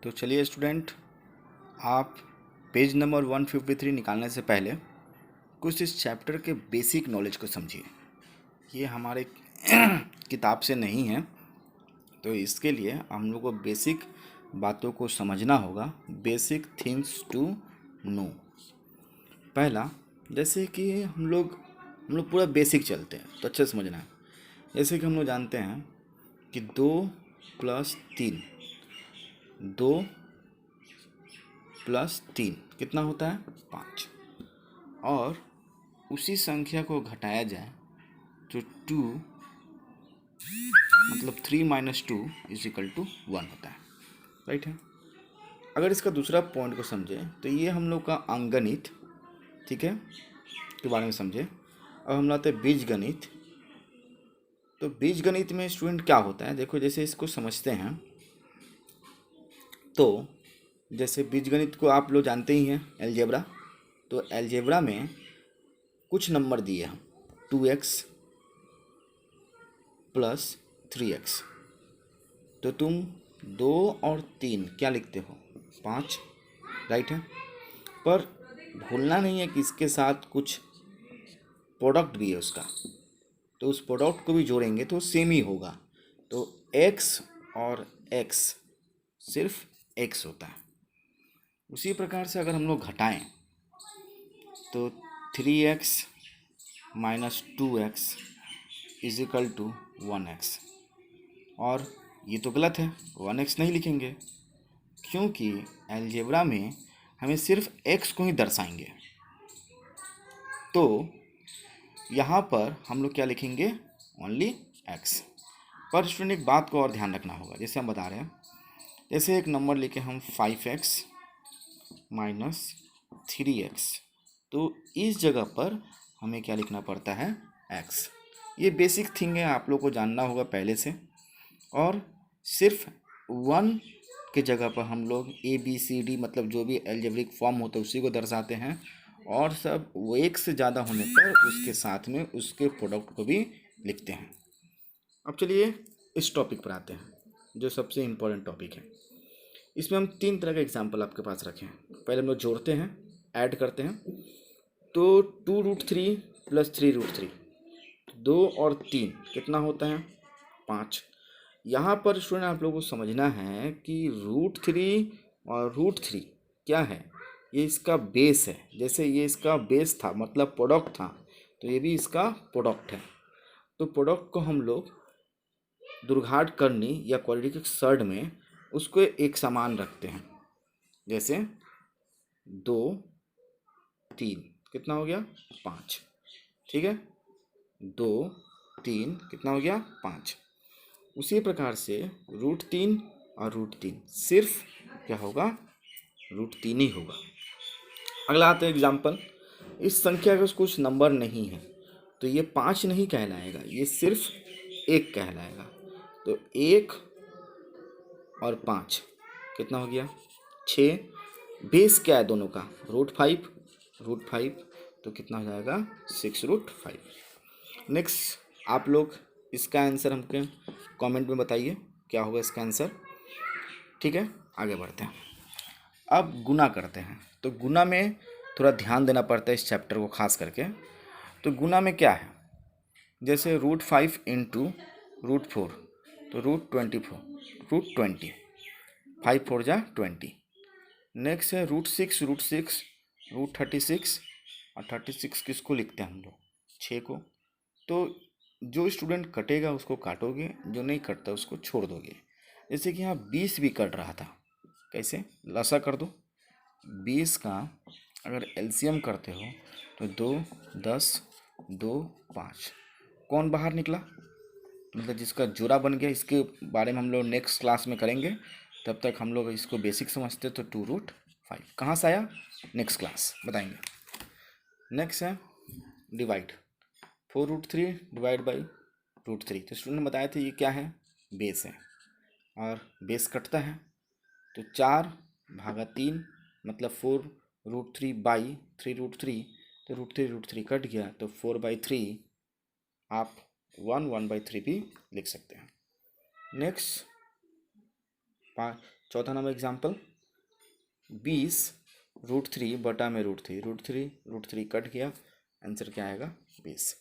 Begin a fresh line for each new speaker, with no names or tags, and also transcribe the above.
तो चलिए स्टूडेंट, आप पेज नंबर 153 निकालने से पहले कुछ इस चैप्टर के बेसिक नॉलेज को समझिए। ये हमारे किताब से नहीं है, तो इसके लिए हम लोग को बेसिक बातों को समझना होगा। Basic things to know. पहला, जैसे कि हम लोग पूरा बेसिक चलते हैं तो अच्छे से समझना है। जैसे कि हम लोग जानते हैं कि 2 + 3, 2 + 3 कितना होता है? 5। और उसी संख्या को घटाया जाए तो 2 मतलब 3 - 2 = 1 होता है। राइट है। अगर इसका दूसरा पॉइंट को समझें तो ये हम लोग का अंकगणित, ठीक है, के बारे में समझे। अब हम लाते हैं बीजगणित। तो बीजगणित में स्टूडेंट क्या होता है, देखो जैसे इसको समझते हैं तो जैसे बीजगणित को आप लोग जानते ही हैं, अलजेब्रा। तो अलजेब्रा में कुछ नंबर दिए हम, 2x + 3x। तो तुम 2 और 3 क्या लिखते हो? 5। राइट है। पर भूलना नहीं है कि इसके साथ कुछ प्रोडक्ट भी है उसका, तो उस प्रोडक्ट को भी जोड़ेंगे तो सेम ही होगा। तो x और x सिर्फ x होता है। उसी प्रकार से अगर हम लोग घटाएं तो 3x - 2x = 1x। और ये तो गलत है, 1x नहीं लिखेंगे, क्योंकि अलजेब्रा में हमें सिर्फ x को ही दर्शाएंगे। तो यहाँ पर हम लोग क्या लिखेंगे? Only x। पर स्टूडेंट एक बात को और ध्यान रखना होगा, जैसे हम बता रहे हैं, जैसे एक नंबर लेके हम 5x - 3x, तो इस जगह पर हमें क्या लिखना पड़ता है? x। ये बेसिक थिंग है, आप लोग को जानना होगा पहले से। और सिर्फ 1 के जगह पर हम लोग ABCD मतलब जो भी अलजेब्रिक फॉर्म होता है उसी को दर्शाते हैं, और सब वो एक से ज़्यादा होने पर उसके साथ में उसके प्रोडक्ट को भी लिखते हैं। अब चलिए इस टॉपिक पर आते हैं जो सबसे इम्पोर्टेंट टॉपिक है। इसमें हम 3 तरह का एग्जाम्पल आपके पास रखे हैं। पहले हम लोग जोड़ते हैं, ऐड करते हैं। तो 2√3 + 3√3, 2 और 3 कितना होता है? 5। यहाँ पर स्टूडेंट आप लोगों को समझना है कि √3 और √3 क्या है? ये इसका बेस है। जैसे ये इसका बेस था मतलब प्रोडक्ट था, तो ये भी इसका प्रोडक्ट है। तो प्रोडक्ट को हम लोग दुर्घात करनी या क्वाड्रेटिक सर्ड में उसको एक समान रखते हैं। जैसे 2 3 कितना हो गया? 5। ठीक है, 2 3 कितना हो गया? 5। उसी प्रकार से √3 और √3 सिर्फ क्या होगा? √3 ही होगा। अगला आता है एग्जाम्पल। इस संख्या का कुछ नंबर नहीं है, तो ये 5 नहीं कहलाएगा, ये सिर्फ 1 कहलाएगा। तो 1 और 5 कितना हो गया? 6। बेस क्या है दोनों का? √5, तो कितना हो जाएगा? 6√5। नेक्स्ट, आप लोग इसका आंसर हमको कमेंट में बताइए क्या होगा इसका आंसर। ठीक है, आगे बढ़ते हैं। अब गुना करते हैं। तो गुना में थोड़ा ध्यान देना पड़ता है इस चैप्टर को खास करके। तो गुना में क्या है? जैसे √5 × √4, तो √24, √20, 5 4 जा 20। नेक्स्ट है √6, √36 और 36 किसको लिखते हैं हम लोग? 6 को। तो जो स्टूडेंट कटेगा उसको काटोगे, जो नहीं कटता उसको छोड़ दोगे। जैसे कि यहाँ 20 भी कट रहा था, कैसे? लसा कर दो। 20 का अगर एलसीएम करते हो तो 2 10 2 5, कौन बाहर निकला? मतलब जिसका जोड़ा बन गया। इसके बारे में हम लोग नेक्स्ट क्लास में करेंगे, तब तक हम लोग इसको बेसिक समझते। तो 2√5 कहाँ से आया? नेक्स्ट क्लास बताएंगे। नेक्स्ट है डिवाइड। 4√3 divide by √3। तो स्टूडेंट ने बताए थे ये क्या है? बेस है, और बेस कटता है। तो 4/3 मतलब 4√3 बाई 3√3, तो √3 कट गया, तो 4/3 आप 1/3 भी लिख सकते हैं। नेक्स्ट चौथा नंबर एग्जाम्पल, 20 √3 बटा में √3, √3 कट गया, आंसर क्या आएगा 20।